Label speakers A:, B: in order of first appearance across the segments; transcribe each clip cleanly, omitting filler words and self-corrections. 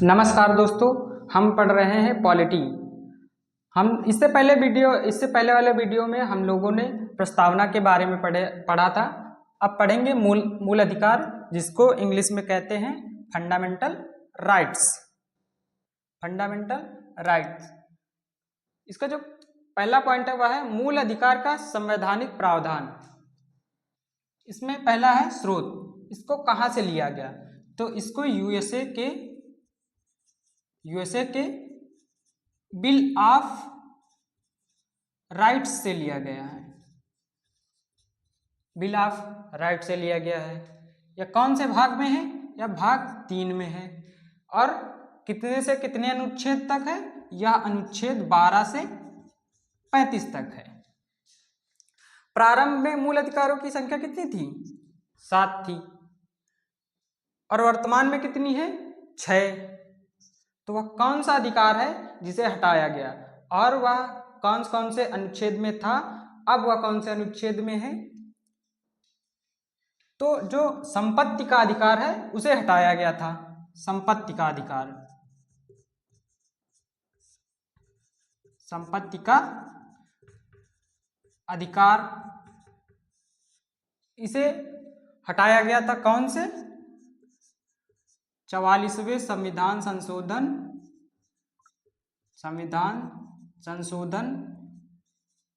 A: नमस्कार दोस्तों, हम पढ़ रहे हैं पॉलिटी। हम इससे पहले वाले वीडियो में हम लोगों ने प्रस्तावना के बारे में पढ़ा था। अब पढ़ेंगे मूल अधिकार, जिसको इंग्लिश में कहते हैं फंडामेंटल राइट्स। फंडामेंटल राइट्स, इसका जो पहला पॉइंट है वह है मूल अधिकार का संवैधानिक प्रावधान। इसमें पहला है स्रोत, इसको कहाँ से लिया गया, तो इसको यूएसए के बिल ऑफ राइट्स से लिया गया है। बिल ऑफ राइट से लिया गया है। यह कौन से भाग में है? यह भाग 3 में है। और कितने से कितने अनुच्छेद तक है? यह अनुच्छेद 12 से 35 तक है। प्रारंभ में मूल अधिकारों की संख्या कितनी थी? 7 थी। और वर्तमान में कितनी है? 6। तो वह कौन सा अधिकार है जिसे हटाया गया, और वह कौन कौन से अनुच्छेद में था, अब वह कौन से अनुच्छेद में है? तो जो संपत्ति का अधिकार है उसे हटाया गया था। संपत्ति का अधिकार, संपत्ति का अधिकार, इसे हटाया गया था। कौन से? 44वें संविधान संशोधन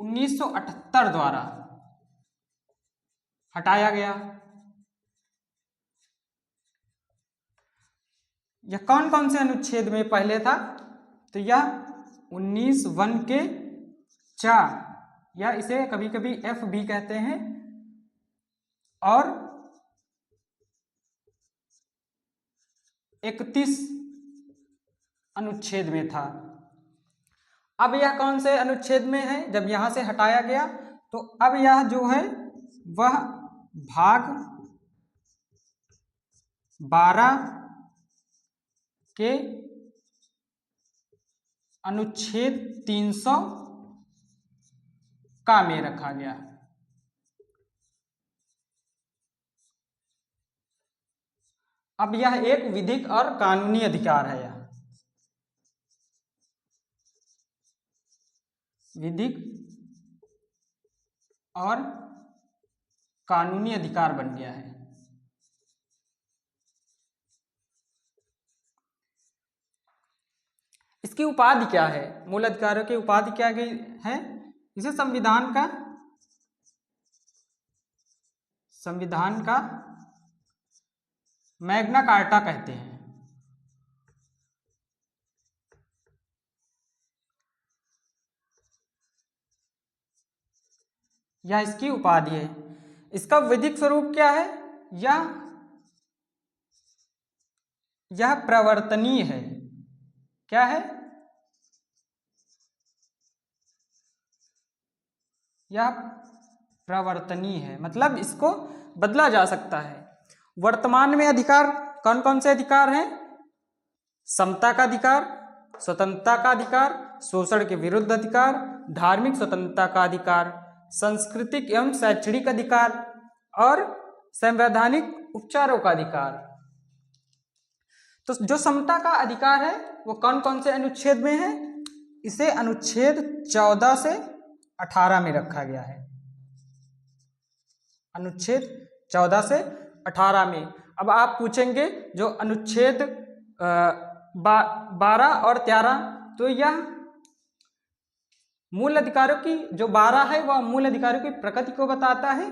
A: 1978 द्वारा हटाया गया। यह कौन कौन से अनुच्छेद में पहले था? तो यह 19(1) के 4, या इसे कभी कभी F भी कहते हैं, और 31 अनुच्छेद में था। अब यह कौन से अनुच्छेद में है? जब यहां से हटाया गया तो अब यह जो है वह भाग 12 के अनुच्छेद 300 का में रखा गया। अब यह एक विधिक और कानूनी अधिकार है। यह विधिक और कानूनी अधिकार बन गया है। इसकी उपाधि क्या है? मूल अधिकारों की उपाधि क्या है? इसे संविधान का मैग्ना कार्टा कहते हैं। यह इसकी उपाधि है। इसका विधिक स्वरूप क्या है? यह प्रवर्तनीय है। क्या है? यह प्रवर्तनीय है, मतलब इसको बदला जा सकता है। वर्तमान में अधिकार कौन कौन से अधिकार हैं? समता का अधिकार, स्वतंत्रता का अधिकार, शोषण के विरुद्ध अधिकार, धार्मिक स्वतंत्रता का अधिकार, सांस्कृतिक एवं शैक्षणिक अधिकार, और संवैधानिक उपचारों का अधिकार। तो जो समता का अधिकार है वो कौन कौन से अनुच्छेद में है? इसे अनुच्छेद 14 से 18 में रखा गया है। अनुच्छेद 14 से 18 में। अब आप पूछेंगे जो अनुच्छेद 12 और 13, तो यह मूल अधिकारों की, जो 12 है वह मूल अधिकारों की प्रकृति को बताता है,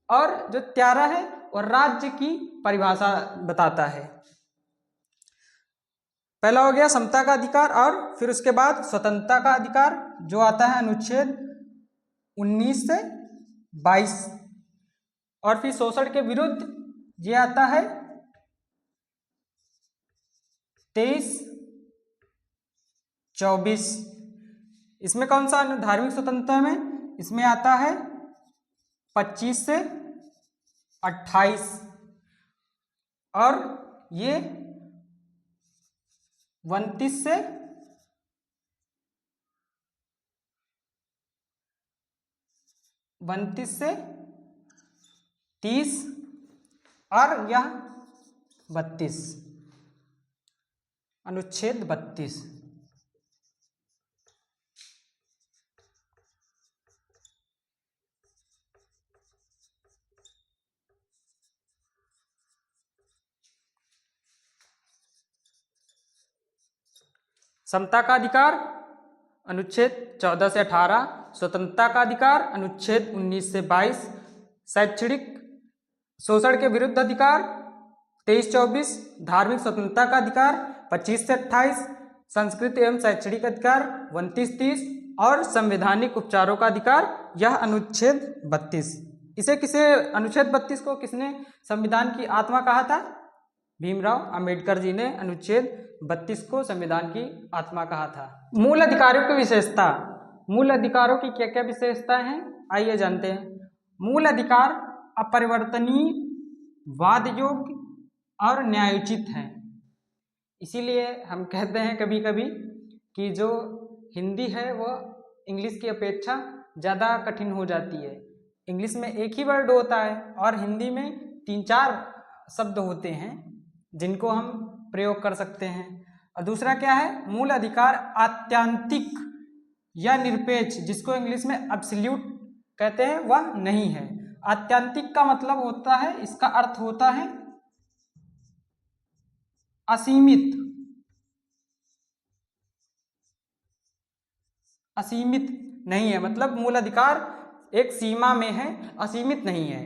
A: और जो 13 है वह राज्य की परिभाषा बताता है। पहला हो गया समता का अधिकार, और फिर उसके बाद स्वतंत्रता का अधिकार जो आता है अनुच्छेद 19 से 22, और फिर शोषण के विरुद्ध ये आता है 23, 24। इसमें कौन सा? धार्मिक स्वतंत्रता में इसमें आता है 25 से 28, और ये 29 से 30, और यह 32। अनुच्छेद 32। समता का अधिकार अनुच्छेद 14 से 18, स्वतंत्रता का अधिकार अनुच्छेद 19 से 22, शैक्षणिक शोषण के विरुद्ध अधिकार 23-24, धार्मिक स्वतंत्रता का अधिकार 25 से 28, संस्कृति एवं शैक्षणिक अधिकार 29-30 और संवैधानिक उपचारों का अधिकार यह अनुच्छेद 32। अनुच्छेद 32 को किसने संविधान की आत्मा कहा था? भीमराव अंबेडकर जी ने अनुच्छेद 32 को संविधान की आत्मा कहा था। मूल अधिकारों की विशेषता, मूल अधिकारों की क्या क्या विशेषताएं हैं, आइए जानते हैं। मूल अधिकार अपरिवर्तनीय, वाद योग्य और न्यायोचित हैं। इसीलिए हम कहते हैं कभी कभी कि जो हिंदी है वह इंग्लिश की अपेक्षा ज़्यादा कठिन हो जाती है। इंग्लिश में एक ही वर्ड होता है और हिंदी में 3-4 शब्द होते हैं जिनको हम प्रयोग कर सकते हैं। और दूसरा क्या है, मूल अधिकार आत्यांतिक या निरपेक्ष, जिसको इंग्लिश में एब्सोल्यूट कहते हैं, वह नहीं है। आत्यांतिक का मतलब होता है, इसका अर्थ होता है असीमित, असीमित नहीं है। मतलब मूल अधिकार एक सीमा में है, असीमित नहीं है।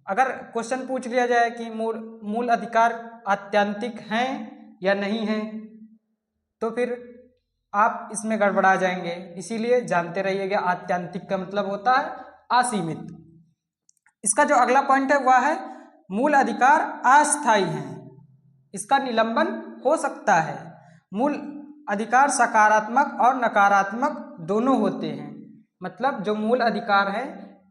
A: अगर क्वेश्चन पूछ लिया जाए कि मूल अधिकार आत्यांतिक हैं या नहीं हैं, तो फिर आप इसमें गड़बड़ा जाएंगे। इसीलिए जानते रहिएगा, आत्यांतिक का मतलब होता है असीमित। इसका जो अगला पॉइंट है वह है मूल अधिकार अस्थायी हैं, इसका निलंबन हो सकता है। मूल अधिकार सकारात्मक और नकारात्मक दोनों होते हैं। मतलब जो मूल अधिकार है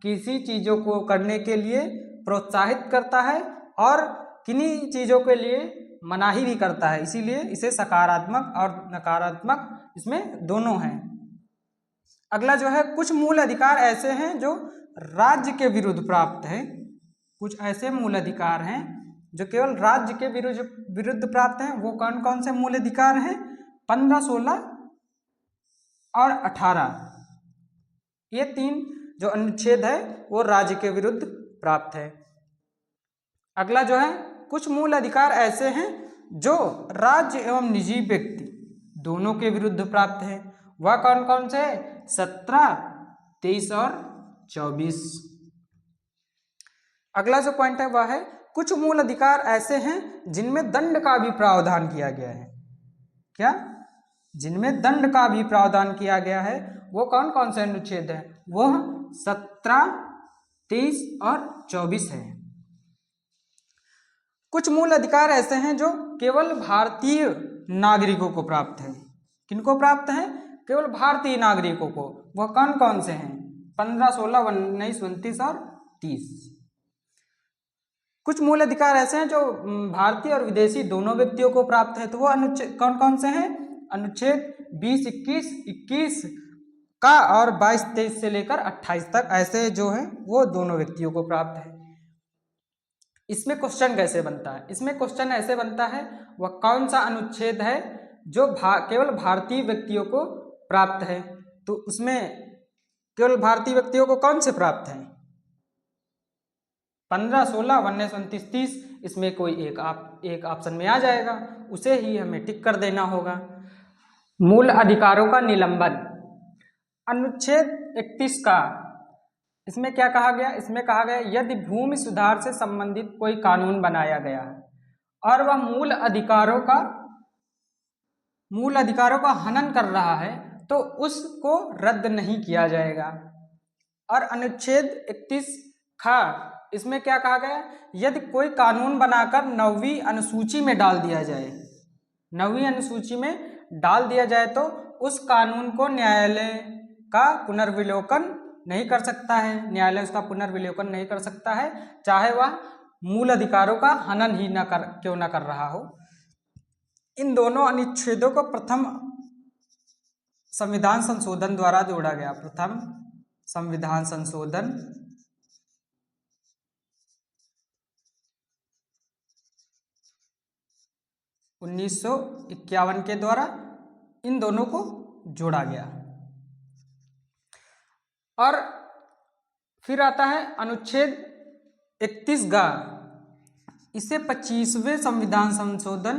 A: किसी चीज़ों को करने के लिए प्रोत्साहित करता है और किन्हीं चीज़ों के लिए मनाही भी करता है, इसीलिए इसे सकारात्मक और नकारात्मक इसमें दोनों हैं। अगला जो है, कुछ मूल अधिकार ऐसे हैं जो राज्य के विरुद्ध प्राप्त है। कुछ ऐसे मूल अधिकार हैं जो केवल राज्य के विरुद्ध प्राप्त हैं। वो कौन कौन से मूल अधिकार हैं? 15, 16 और 18, ये 3 जो अनुच्छेद है वो राज्य के विरुद्ध प्राप्त है। अगला जो है, कुछ मूल अधिकार ऐसे हैं जो राज्य एवं निजी व्यक्ति दोनों के विरुद्ध प्राप्त है। वह कौन कौन से? 17, 23 और 24। अगला जो पॉइंट है वह है, कुछ मूल अधिकार ऐसे हैं जिनमें दंड का भी प्रावधान किया गया है। क्या? जिनमें दंड का भी प्रावधान किया गया है। वो कौन कौन से अनुच्छेद है? वो 17, 23 और 24 है। कुछ मूल अधिकार ऐसे हैं जो केवल भारतीय नागरिकों को प्राप्त है। किनको प्राप्त है? केवल भारतीय नागरिकों को। वह कौन कौन से हैं? 15, 16, 19, 29 और 30। कुछ मूल अधिकार ऐसे हैं जो भारतीय और विदेशी दोनों व्यक्तियों को प्राप्त है। तो वो अनुच्छेद कौन कौन से हैं? अनुच्छेद 20, 21 का और 22, 23 से लेकर 28 तक ऐसे जो है वो दोनों व्यक्तियों को प्राप्त है। इसमें क्वेश्चन कैसे बनता है? इसमें क्वेश्चन ऐसे बनता है, वह कौन सा अनुच्छेद है जो केवल भारतीय व्यक्तियों को प्राप्त है। तो उसमें केवल भारतीय व्यक्तियों को कौन से प्राप्त है? 15, 16, 19, 29, 30, इसमें कोई एक ऑप्शन में आ जाएगा, उसे ही हमें टिक कर देना होगा। मूल अधिकारों का निलंबन, अनुच्छेद 31 का, इसमें क्या कहा गया? इसमें कहा गया यदि भूमि सुधार से संबंधित कोई कानून बनाया गया है और वह मूल अधिकारों का हनन कर रहा है तो उसको रद्द नहीं किया जाएगा। और अनुच्छेद 31 खा, इसमें क्या कहा गया? यदि कोई कानून बनाकर 9वीं अनुसूची में डाल दिया जाए, 9वीं अनुसूची में डाल दिया जाए तो उस कानून को न्यायालय का पुनर्विलोकन नहीं कर सकता है। न्यायालय उसका पुनर्विलोकन नहीं कर सकता है, चाहे वह मूल अधिकारों का हनन ही क्यों न कर रहा हो। इन दोनों अनुच्छेदों को प्रथम संविधान संशोधन द्वारा जोड़ा गया। प्रथम संविधान संशोधन 1951 के द्वारा इन दोनों को जोड़ा गया। और फिर आता है अनुच्छेद 31 इसे 25वें संविधान संशोधन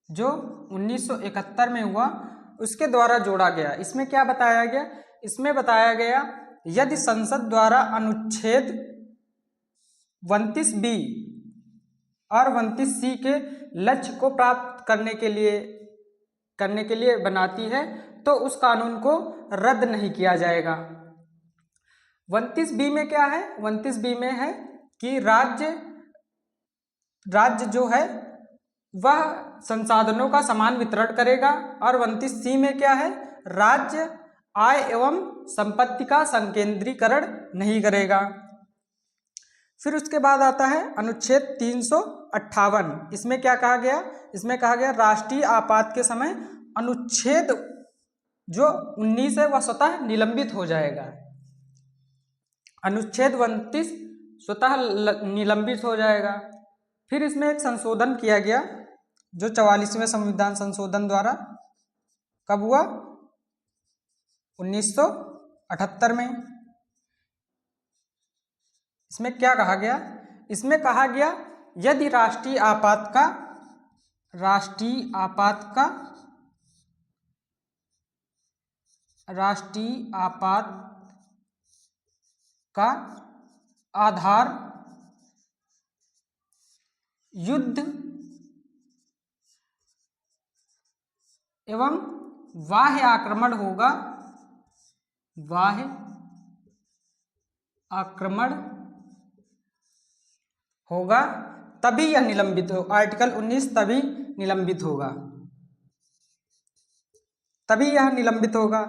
A: जो 1971 में हुआ उसके द्वारा जोड़ा गया। इसमें क्या बताया गया? इसमें बताया गया यदि संसद द्वारा अनुच्छेद 29B और 29C के लक्ष्य को प्राप्त करने के लिए बनाती है तो उस कानून को रद्द नहीं किया जाएगा। 29B में क्या है? 29B में है कि राज्य जो है वह संसाधनों का समान वितरण करेगा। और 29C में क्या है? राज्य आय एवं संपत्ति का संकेंद्रीकरण नहीं करेगा। फिर उसके बाद आता है अनुच्छेद 358। इसमें क्या कहा गया? इसमें कहा गया राष्ट्रीय आपात के समय अनुच्छेद जो 19 है वह स्वतः निलंबित हो जाएगा। अनुच्छेद 29 स्वतः निलंबित हो जाएगा। फिर इसमें एक संशोधन किया गया जो 44वें संविधान संशोधन द्वारा कब हुआ? 1978 में। इसमें क्या कहा गया? इसमें कहा गया यदि राष्ट्रीय आपात का आधार युद्ध एवं बाह्य आक्रमण होगा तभी यह निलंबित हो। आर्टिकल 19 तभी निलंबित होगा, तभी यह निलंबित होगा।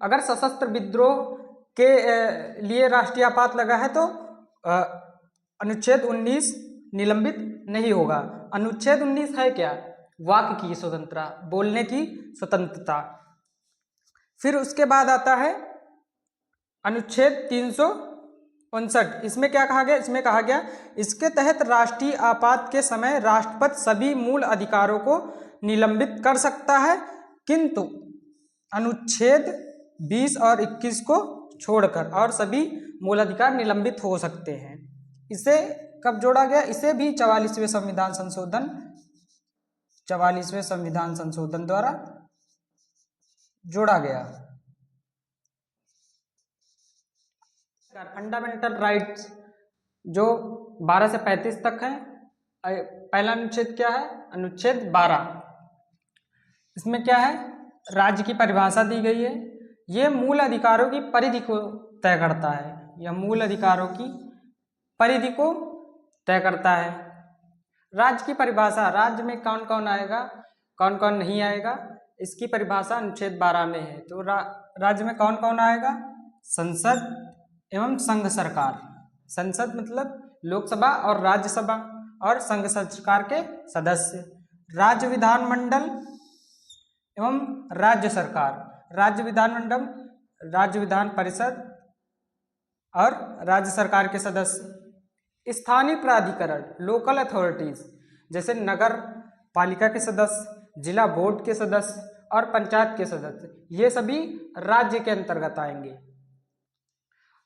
A: अगर सशस्त्र विद्रोह के लिए राष्ट्रीय आपात लगा है तो अनुच्छेद 19 निलंबित नहीं होगा। अनुच्छेद 19 है क्या? वाक की स्वतंत्रता, बोलने की स्वतंत्रता। फिर उसके बाद आता है अनुच्छेद 359। इसमें क्या कहा गया? इसमें कहा गया इसके तहत राष्ट्रीय आपात के समय राष्ट्रपति सभी मूल अधिकारों को निलंबित कर सकता है, किंतु अनुच्छेद 20 और 21 को छोड़कर और सभी मूल अधिकार निलंबित हो सकते हैं। इसे कब जोड़ा गया? इसे भी 44वें संविधान संशोधन द्वारा जोड़ा गया। फंडामेंटल राइट्स जो 12 से 35 तक है। पहला अनुच्छेद क्या है? अनुच्छेद 12। इसमें क्या है? राज्य की परिभाषा दी गई है। ये मूल अधिकारों की परिधि को तय करता है। यह मूल अधिकारों की परिधि को तय करता है। राज्य की परिभाषा, राज्य में कौन कौन आएगा, कौन कौन नहीं आएगा, इसकी परिभाषा अनुच्छेद 12 में है। तो राज्य में कौन कौन आएगा? संसद एवं संघ सरकार। संसद मतलब लोकसभा और राज्यसभा, और संघ सरकार के सदस्य। राज्य विधानमंडल एवं राज्य सरकार। राज्य विधानमंडल, राज्य विधान परिषद और राज्य सरकार के सदस्य। स्थानीय प्राधिकरण, लोकल अथॉरिटीज, जैसे नगर पालिका के सदस्य, जिला बोर्ड के सदस्य और पंचायत के सदस्य, ये सभी राज्य के अंतर्गत आएंगे।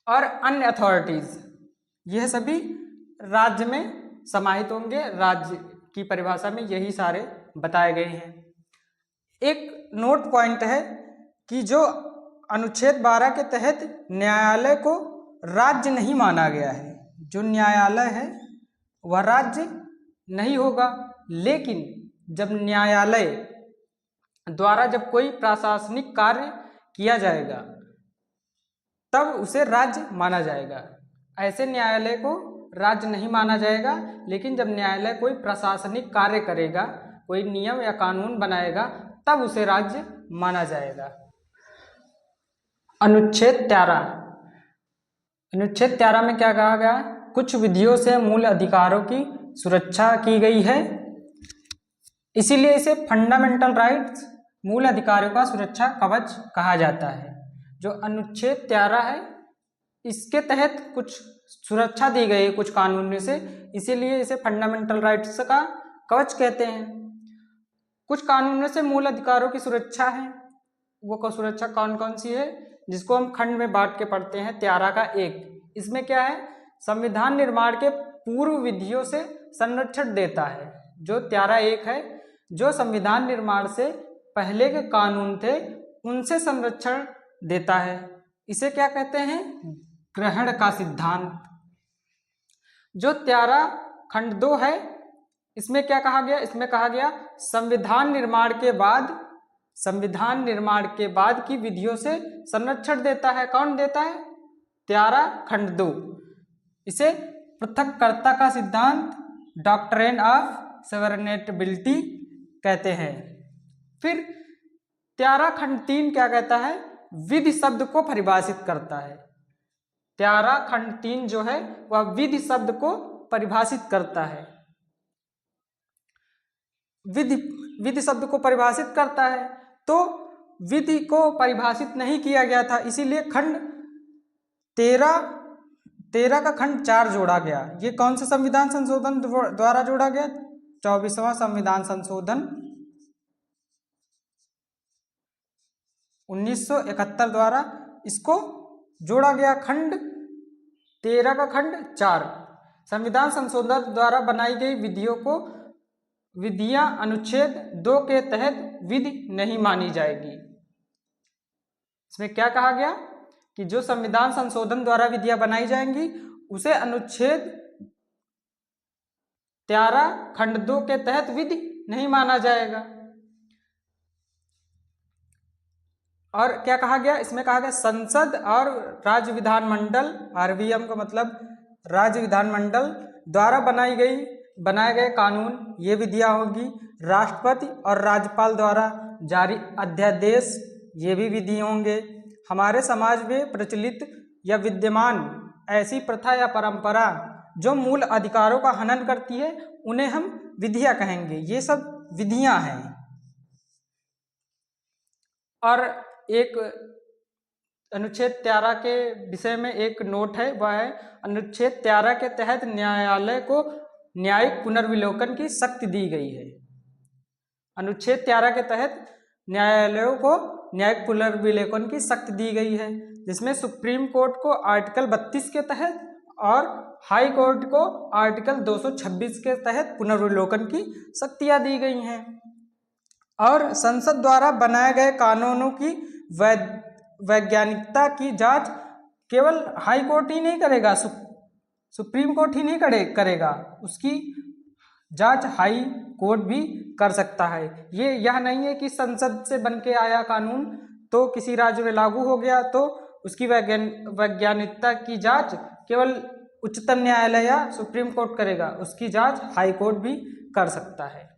A: और अन्य अथॉरिटीज, यह सभी राज्य में समाहित होंगे। राज्य की परिभाषा में यही सारे बताए गए हैं। एक नोट पॉइंट है कि जो अनुच्छेद 12 के तहत न्यायालय को राज्य नहीं माना गया है, जो न्यायालय है वह राज्य नहीं होगा, लेकिन जब न्यायालय द्वारा जब कोई प्रशासनिक कार्य किया जाएगा तब उसे राज्य माना जाएगा। ऐसे न्यायालय को राज्य नहीं माना जाएगा, लेकिन जब न्यायालय कोई प्रशासनिक कार्य करेगा, कोई नियम या कानून बनाएगा, तब उसे राज्य माना जाएगा। अनुच्छेद 13। अनुच्छेद 13 में क्या कहा गया? कुछ विधियों से मूल अधिकारों की सुरक्षा की गई है, इसीलिए इसे फंडामेंटल राइट्स, मूल अधिकारों का सुरक्षा कवच कहा जाता है। जो अनुच्छेद 13 है, इसके तहत कुछ सुरक्षा दी गई है कुछ कानूनों से, इसीलिए इसे फंडामेंटल राइट्स का कवच कहते हैं। कुछ कानूनों से मूल अधिकारों की सुरक्षा है, वो सुरक्षा कौन कौन सी है, जिसको हम खंड में बांट के पढ़ते हैं। 13 का 1, इसमें क्या है, संविधान निर्माण के पूर्व विधियों से संरक्षण देता है। जो 13(1) है, जो संविधान निर्माण से पहले के कानून थे उनसे संरक्षण देता है। इसे क्या कहते हैं, ग्रहण का सिद्धांत। जो 13 खंड 2 है, इसमें क्या कहा गया, इसमें कहा गया संविधान निर्माण के बाद की विधियों से संरक्षण देता है। कौन देता है, 13 खंड 2। इसे पृथककर्ता का सिद्धांत, डॉक्ट्रिन ऑफ सॉवरेनिटी कहते हैं। फिर 13 खंड 3 क्या कहता है, विधि शब्द को परिभाषित करता है। 13 खंड 3 जो है वह विधि शब्द को परिभाषित करता है। विधि शब्द को परिभाषित करता है, तो विधि को परिभाषित नहीं किया गया था, इसीलिए खंड 13 का खंड 4 जोड़ा गया। ये कौन से संविधान संशोधन द्वारा जोड़ा गया, 24वां संविधान संशोधन 1971 द्वारा इसको जोड़ा गया। खंड 13 का खंड 4, संविधान संशोधन द्वारा बनाई गई विधियां अनुच्छेद 2 के तहत विधि नहीं मानी जाएगी। इसमें क्या कहा गया कि जो संविधान संशोधन द्वारा विधियां बनाई जाएंगी उसे अनुच्छेद 13 खंड 2 के तहत विधि नहीं माना जाएगा। और क्या कहा गया, इसमें कहा गया संसद और राज्य विधानमंडल, RVM का मतलब राज्य विधानमंडल द्वारा बनाए गए कानून, ये विधियां होगी। राष्ट्रपति और राज्यपाल द्वारा जारी अध्यादेश, ये भी विधि होंगे। हमारे समाज में प्रचलित या विद्यमान ऐसी प्रथा या परंपरा जो मूल अधिकारों का हनन करती है उन्हें हम विधियां कहेंगे। ये सब विधियां हैं। और एक अनुच्छेद 13 के विषय में एक नोट है, वह है अनुच्छेद 13 के तहत न्यायालय को न्यायिक पुनर्विलोकन की शक्ति दी गई है। अनुच्छेद 13 के तहत न्यायालयों को न्यायिक पुनर्विलोकन की शक्ति दी गई है, जिसमें सुप्रीम कोर्ट को आर्टिकल 32 के तहत और हाई कोर्ट को आर्टिकल 226 के तहत पुनर्विलोकन की शक्तियां दी गई हैं। और संसद द्वारा बनाए गए कानूनों की वैज्ञानिकता की जांच केवल हाई कोर्ट ही नहीं करेगा, सुप्रीम कोर्ट ही नहीं करेगा, उसकी जांच हाई कोर्ट भी कर सकता है। यह नहीं है कि संसद से बन के आया कानून तो किसी राज्य में लागू हो गया तो उसकी वैज्ञानिकता की जांच केवल उच्चतम न्यायालय या सुप्रीम कोर्ट करेगा, उसकी जांच हाई कोर्ट भी कर सकता है।